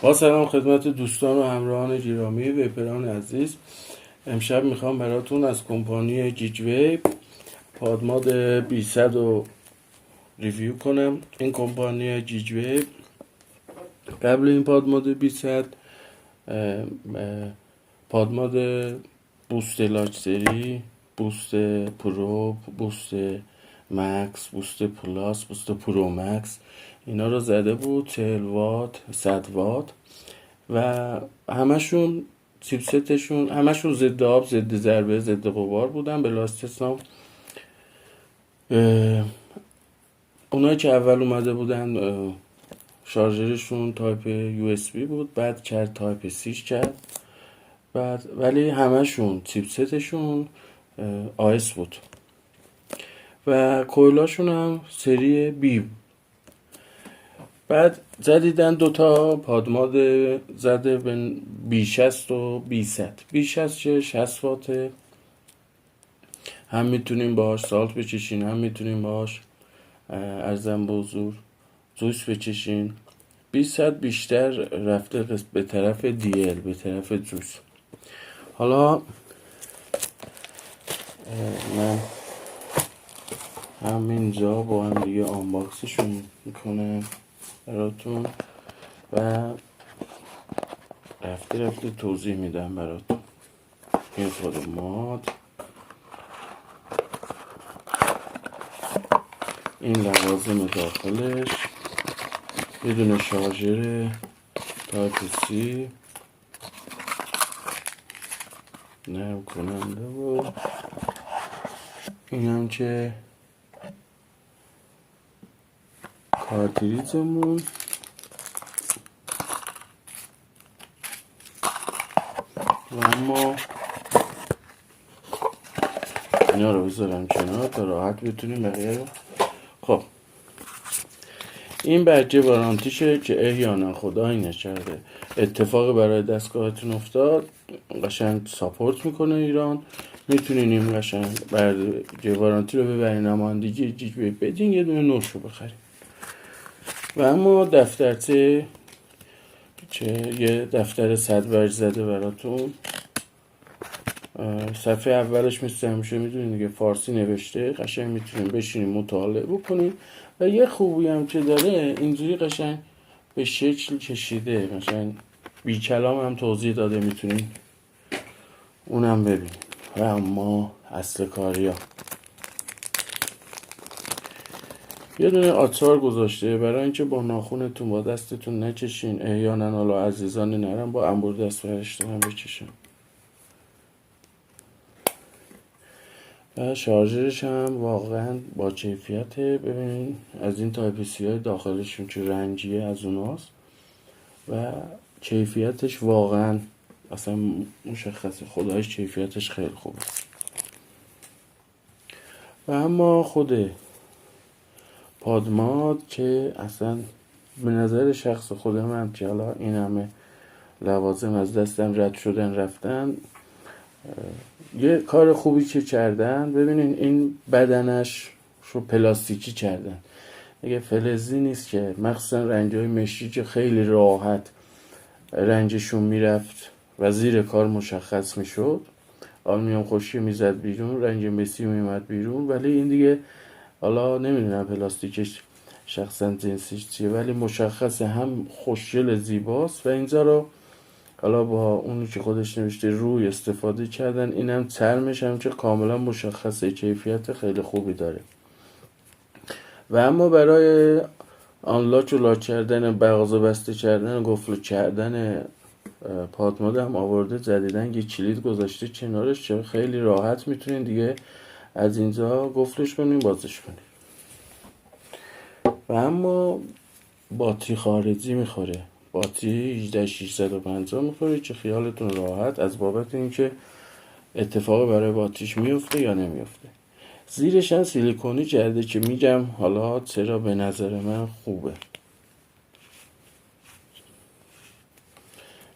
با سلام خدمت دوستان و همراهان گرامی ویپران عزیز. امشب میخوام براتون از کمپانی گیج ویپ پادماد 200 رو ریویو کنم. این کمپانی گیج ویپ قبل این پادماد 200 پادماد بوست لاج سری، بوست پرو، بوست مکس، بوست پلاس، بوست پرو مکس اینا رو زده بود. 40 وات، 100 وات و همشون چیپستشون همشون ضد آب، ضد ضربه، ضد غبار بودن بلا استثنا. اونایی که اول اومده بودن شارژرشون تایپ یو اس بی بود، بعد کرد تایپ سیش کرد، بعد ولی همشون چیپستشون آیس بود و کویلاشون هم سری بی. بعد جدیدن دوتا پادماد زده به بی 60 و بی 100. بی 60 چه 60 واته، هم میتونیم باش سالت بچشین، هم میتونیم باش ارزم به حضور جوس بچشین. بی 100 بیشتر رفته به طرف دیل، به طرف جوس. حالا من همینجا با هم دیگه آنباکسشون میکنم براتون و رفته توضیح میدم براتون. این فرمات، این لوازم داخلش، یه دونه شارژر تایپ سی، نرم کننده و این هم که کارتریجمون و اما اینا رو بذارم کنار تا راحت بتونیم بقیه رو. خب این برجه وارانتیشه که احیانا خدایی نکرده اتفاق برای دستگاهتون افتاد، قشنگ ساپورت میکنه ایران. میتونین این قشنگ برجه وارانتی رو ببرین نمایندگی گیج ویپ بدین، یه دونه نوش رو بخرین. و اما دفترچه که یه دفتر 100 برج زده براتون. صفحه اولش مثل همیشه میدونین دیگه فارسی نوشته، قشنگ میتونین بشینین مطالعه بکنین. و یه خوبی هم که داره اینجوری قشنگ به شکل کشیده، مثلا بی کلام هم توضیح داده، میتونین اونم ببینین. و اما اصل کاریا یه دونه آچار گذاشته برای اینکه با ناخونتون با دستتون نچشین، احیانا حالا عزیزان نرم با انبور دست فرشتون بچشن. و شارژرش هم واقعا با کیفیته. ببینین از این تایپ سی های داخلشون که رنگیه از اوناست و کیفیتش واقعا اصلا مشخصه، خدایش کیفیتش خیلی خوبه. و اما خود پادماد که اصلا به نظر شخص خودم هم که حالا این همه لوازم از دستم رد شدن رفتن، یه کار خوبی که کردن. ببینین این بدنش رو پلاستیکی کردن، دیگه فلزی نیست که مخصوصا رنجای مشی که خیلی راحت رنجشون میرفت و زیر کار مشخص میشد. آلومینیوم خوشی میزد بیرون، رنج مسی میمد بیرون. ولی این دیگه حالا نمیدونم پلاستیکش شخصا جنسیش چیه، ولی مشخصه هم خوشگل زیباست. و اینجا رو حالا با اونی که خودش نوشته روی استفاده کردن. اینم چرمش هم که کاملا مشخصه، کیفیت خیلی خوبی داره. و اما برای آنلاک و لاک کردن، بغض بسته کردن، قفل کردن پادماد هم آورده جدیدن یه کلید گذاشته کنارش که خیلی راحت میتونین دیگه از اینجا قفلش کنین، بازش کنین. و اما باتری خارجی میخوره، باتری 18650 میخوره که خیالتون راحت از بابت اینکه اتفاق برای باتریش میفته یا نمیفته. زیرش هم سیلیکونی کرده که میگم حالا چرا به نظر من خوبه.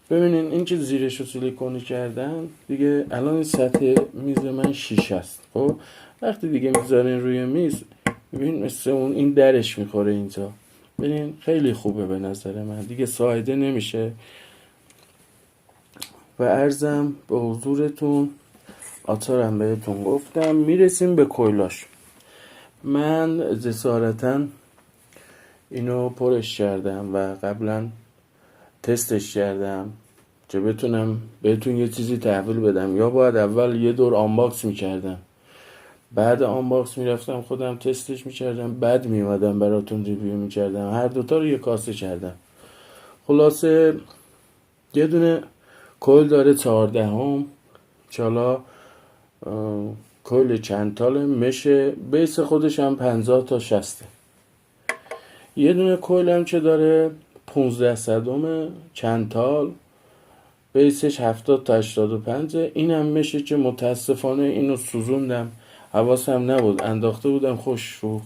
ببینین این که زیرش رو سیلیکونی کردن دیگه. الان این سطح میز من شیشه است. خب وقتی دیگه میذارین روی میز، ببین مثل اون این درش میخوره اینجا، ببین خیلی خوبه به نظر من، دیگه سایده نمیشه. و عرضم به حضورتون، آتارم بهتون گفتم، میرسیم به کویلاش. من جسارتا اینو پرش کردم و قبلا تستش کردم که بتونم بهتون یه چیزی تحویل بدم. یا باید اول یه دور آنباکس میکردم، بعد آنباکس میرفتم خودم تستش میکردم، بعد میومدم براتون ریویو میکردم. هر دوتا رو یه کاسه کردم. خلاصه یه دونه کویل داره 14 چالا، کویل چند تاله، مشه بیس خودش هم 50 تا 60. یه دونه کویل هم که داره 15 صدم چند تال، بیسش 70 تا 85. این هم میشه که متاسفانه اینو سوزوندم، حواسم نبود، انداخته بودم خوش رو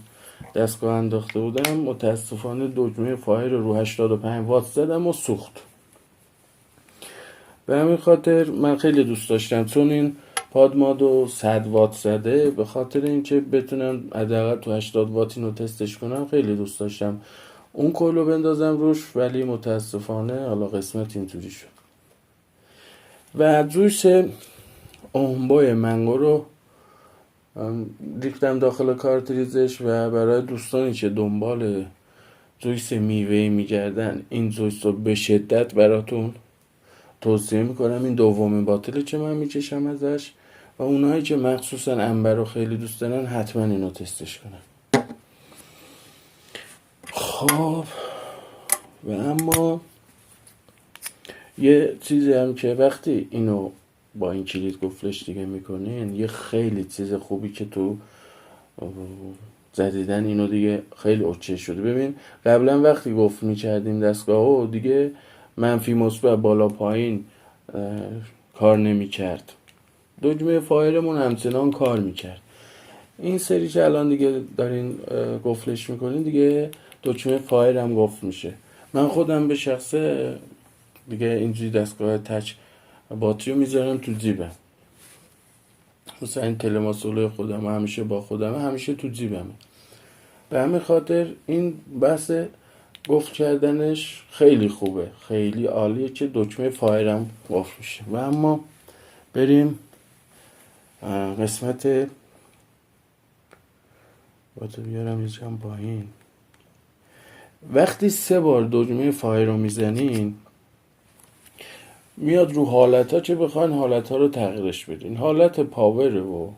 دستگاه انداخته بودم، متاسفانه دکمه فایر رو 85 وات زدم و سوخت. به همین خاطر من خیلی دوست داشتم، چون این پادمادو 100 وات زده، به خاطر اینکه بتونم حداقل تو 80 وات اینو تستش کنم، خیلی دوست داشتم اون کلو بندازم روش، ولی متاسفانه حالا قسمت اینطوری شد. و جوش اومبای منگو رو ریختم داخل کارتریزش و برای دوستانی که دنبال جویس میوه‌ای میگردن این جویس رو به شدت براتون توصیه میکنم. این دومین باطله که من میکشم ازش و اونایی که مخصوصا انبر رو خیلی دوست دارن حتما اینو تستش کنن. خب و اما یه چیزی هم که وقتی اینو با این کلید گفلش دیگه میکنین، یه خیلی چیز خوبی که تو زدیدن اینو دیگه خیلی اوچه شده. ببین قبلا وقتی گفت میکردیم دستگاهو دیگه منفی مثبت بالا پایین کار نمیکرد، دکمه فایرمون همچنان کار میکرد. این سری که الان دیگه دارین گفلش میکنین دیگه دکمه فایر هم گفت میشه. من خودم به شخصه دیگه اینجوری دستگاه تچ باتری رو میذارم تو جیبم، مثلا این تلماسول خودم همیشه با خودم، همیشه تو جیبمه. به همین خاطر این بحث گفت کردنش خیلی خوبه، خیلی عالیه که دکمه فایرم گفت میشه. و اما بریم قسمت باید بیارم یه جمع پایین. وقتی 3 بار دکمه فایر رو میزنین میاد رو حالت ها که بخواین حالت ها رو تغییرش بدین. حالت پاور و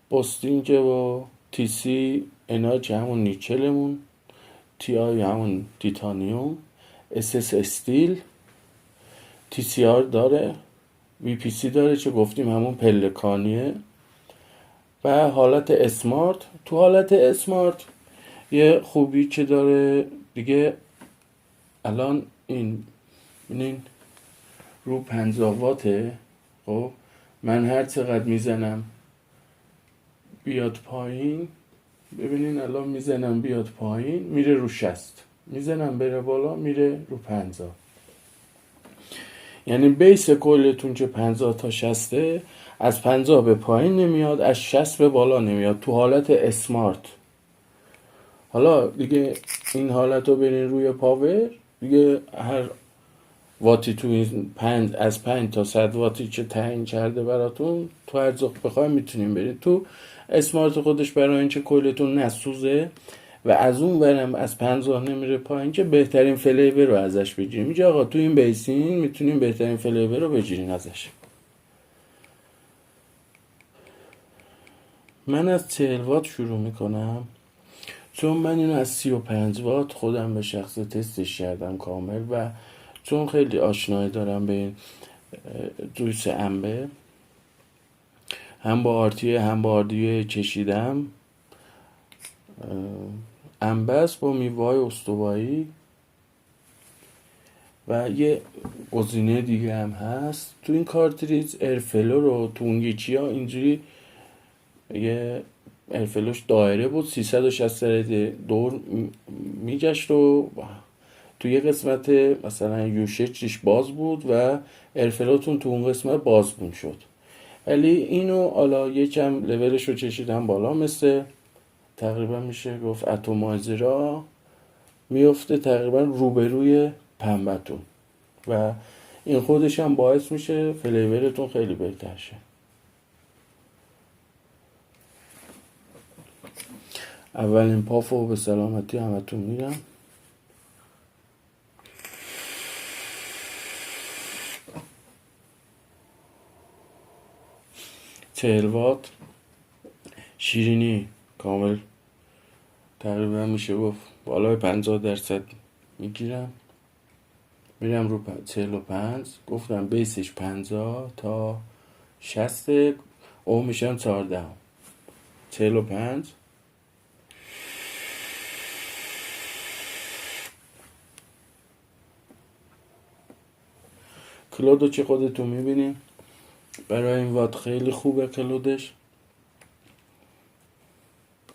بوستینگ و تی سی اینا که همون نیکلمون، تی آی همون تیتانیوم، اس اس استیل، تی سی آر داره، وی پی سی داره که گفتیم همون پلکانیه، و حالت اسمارت. تو حالت اسمارت یه خوبی که داره دیگه، الان این رو 50 واته. خب من هر چقدر میزنم بیاد پایین، ببینین الان میزنم بیاد پایین میره رو 60، میزنم بره بالا میره رو 50. یعنی بیس کلتون که 50 تا 60، از 50 به پایین نمیاد، از 60 به بالا نمیاد تو حالت اسمارت. حالا دیگه این حالت رو برین روی پاور دیگه، هر واتی تو این از 5 تا 100 واتی که تعیین کرده براتون، تو هر ذوق بخواید میتونین برید تو اسمارت خودش، برای اینکه کلتون نسوزه و از اون برم از 50 نمیره پایین که بهترین فلیور رو ازش بگیریم. اینجا آقا تو این بیسین میتونیم بهترین فلیور رو بگیرین ازش. من از 40 وات شروع میکنم، چون من اینو از 35 وات خودم به شخص تستش کردم کامل و چون خیلی آشنایی دارم به این جویس انبه، هم با آرتیه هم با آردیه کشیدم. انبه است با میوه‌های استوایی و یه گزینه دیگه هم هست تو این کارتریج. ارفلو رو تو اون یکی ها اینجوری یه ارفلوش دایره بود، 360 درجه دور میگشت و تو یه قسمت مثلا یوشچش باز بود و ارفلاتون تو اون قسمت بازبون شد. ولی اینو حالا یکم لولش رو چشیدم بالا، مثل تقریبا میشه گفت اتمایزرها میفته تقریبا روبروی پنبتون و این خودش هم باعث میشه فلیورتون خیلی بهتر شه. اولین پافو به سلامتی همتون میرم. وات شیرینی کامل تقریبا میشه گفت بالای 50% میگیرم. میرم رو 45. گفتم بیسش 50 تا 60 او میشم 14. 45. کلودو چه خودتون میبینیم. برای این وات خیلی خوبه کلودش.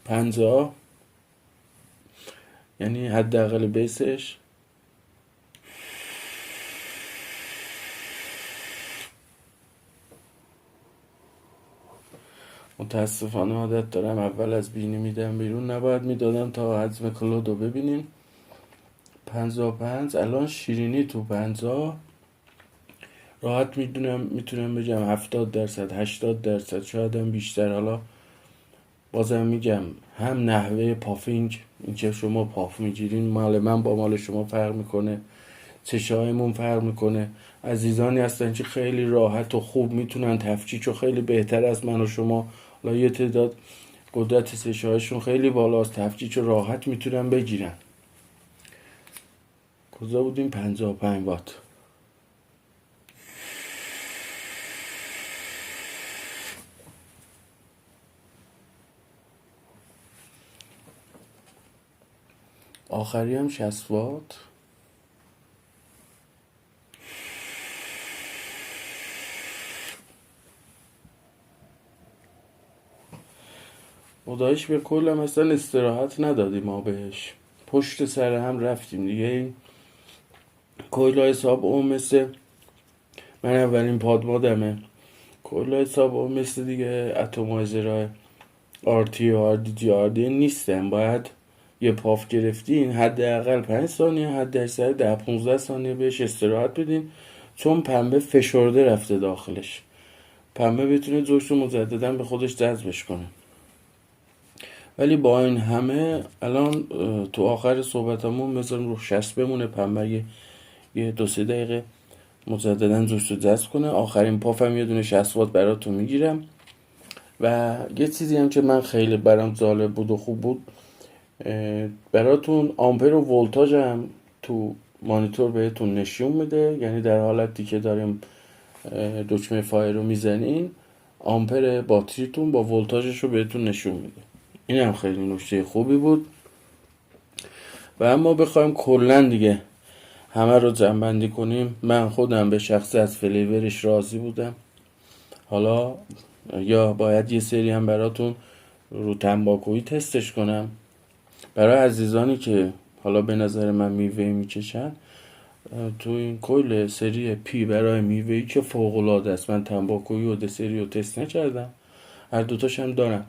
50 یعنی حداقل بیسش. متاسفانه عادت دارم اول از بینی میدم بیرون، نباید میدادم تا حجم کلودو ببینین. 55. الان شیرینی تو 50 راحت میتونم بگم 70%، 80%، شاید هم بیشتر. حالا بازم میگم هم نحوه پافینگ، اینکه شما پاف میگیرین مال من با مال شما فرق میکنه، چشایمون فرق میکنه. عزیزانی هستن که خیلی راحت و خوب میتونن تفکیک و خیلی بهتر از من و شما. حالا یه تعداد قدرت چشایشون خیلی بالاست، تفکیک راحت میتونن بگیرن. کجا بودیم؟ 55 وات. آخری هم 60 وات. خدایش به کلم اصلا استراحت ندادیم ما بهش، پشت سر هم رفتیم دیگه. این کویل حساب اون مثل من اولین پادمادمه. کویل حساب اون مثل دیگه اتمایزرهای آرتی و آردی آردی نیستن. باید یه پاف گرفتین حداقل 5 ثانیه، حد اکثر 10-15 ثانیه بهش استراحت بدین، چون پنبه فشرده رفته داخلش. پنبه بتونه جوش رو مجددا به خودش جذبش کنه. ولی با این همه الان تو آخر صحبتمون بذارم رو 60 بمونه، پنبه یه 2-3 دقیقه مجددا جوش رو جذب کنه. آخرین پافم یه دونه 60 وات براتون میگیرم. و یه چیزی هم که من خیلی برام جالب بود و خوب بود، براتون آمپر و ولتاژ هم تو مانیتور بهتون نشون میده. یعنی در حالتی که داریم دکمه فایر رو میزنین، آمپر باتریتون با ولتاژش رو بهتون نشون میده. این هم خیلی نکته خوبی بود. و اما بخوایم کلا دیگه همه رو جمع‌بندی کنیم، من خودم به شخصه از فلیورش راضی بودم. حالا یا باید یه سری هم براتون رو تنباکویی تستش کنم. برای عزیزانی که حالا به نظر من میوه میکشن، تو این کل سری پی برای میوهی که فوق‌العاده است. من تنباکویی و دسری رو تست نکردم، هر دوتاش هم دارم.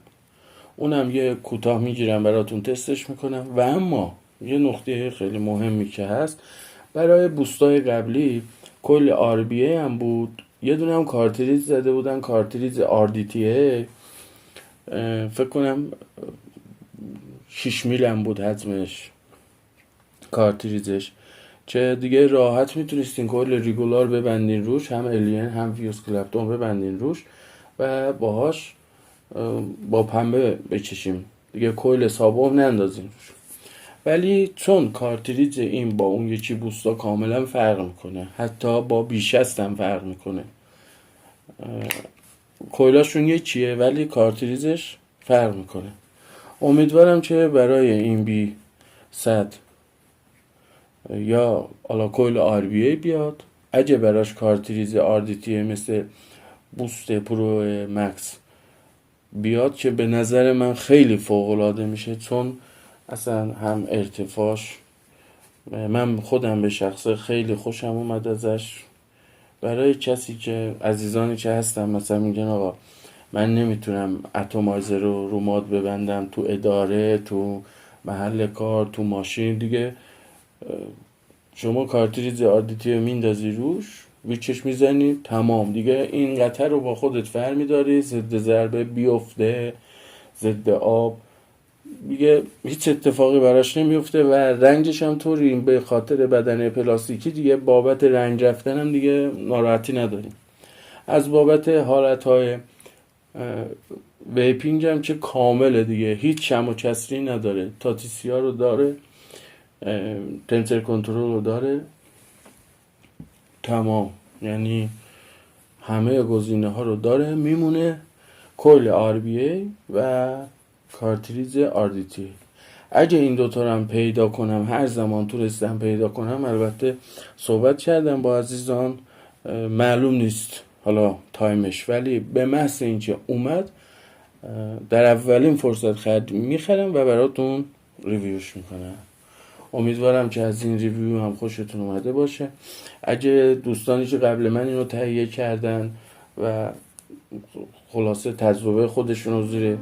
اونم یه کوتاه میگیرم براتون تستش میکنم. و اما یه نقطه خیلی مهمی که هست، برای بوستای قبلی کل RBA هم بود، یه دونه هم کارتریج زده بودن، کارتریج RDTA. فکر کنم 6 میل هم بود حجمش کارتریجش، که دیگه راحت میتونستین کل ریگولار ببندین روش، هم الین هم ویوس کلپتون ببندین روش و باهاش با پنبه بچشیم دیگه، کویل سابم نندازین روش. ولی چون کارتریج این با اون یکی بوستا کاملا فرق میکنه، حتی با بیشست هم فرق میکنه. کویلاشون یکیه ولی کارتریجش فرق میکنه. امیدوارم که برای این بی 100 یا حالا کویل RBA بیاد، اگه براش کارتریج RDTA مثل بوست پرو مکس بیاد، که به نظر من خیلی فوق العاده میشه، چون اصلا هم ارتفاعش من خودم به شخصه خیلی خوشم اومد ازش. برای کسی که عزیزانی که هستن مثلا میگن آقا من نمیتونم اتمایزر رو ماد ببندم تو اداره، تو محل کار، تو ماشین، دیگه شما کارتریج RDT رو میندازی روش، ویچش میزنی، تمام دیگه. این قطر رو با خودت فرمیداری، ضد ضربه بیفته، ضد آب، دیگه هیچ اتفاقی براش نمیفته و رنجش هم طوری به خاطر بدنه پلاستیکی دیگه بابت رنج رفتن هم دیگه ناراحتی نداریم. از بابت حالتهای ویپینگ هم که کامله دیگه، هیچ شم و کسری نداره، تاتیسیا رو داره، تمپرچر کنترل رو داره، تمام، یعنی همه گزینه ها رو داره. میمونه کل RBA و کارتریج RDT. اگه این دوتا رو هم پیدا کنم، هر زمان تونستم پیدا کنم، البته صحبت کردم با عزیزان، معلوم نیست حالا تایمش، ولی به محض اینکه اومد در اولین فرصت خرید میخرم و براتون ریویوش میکنم. امیدوارم که از این ریویو هم خوشتون اومده باشه. اگه دوستانی که قبل من اینو تهیه کردن و خلاصه تجربه خودشون رو زیر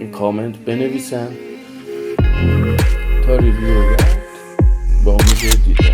این کامنت بنویسن تا ریویو بعد، با امید دیدن.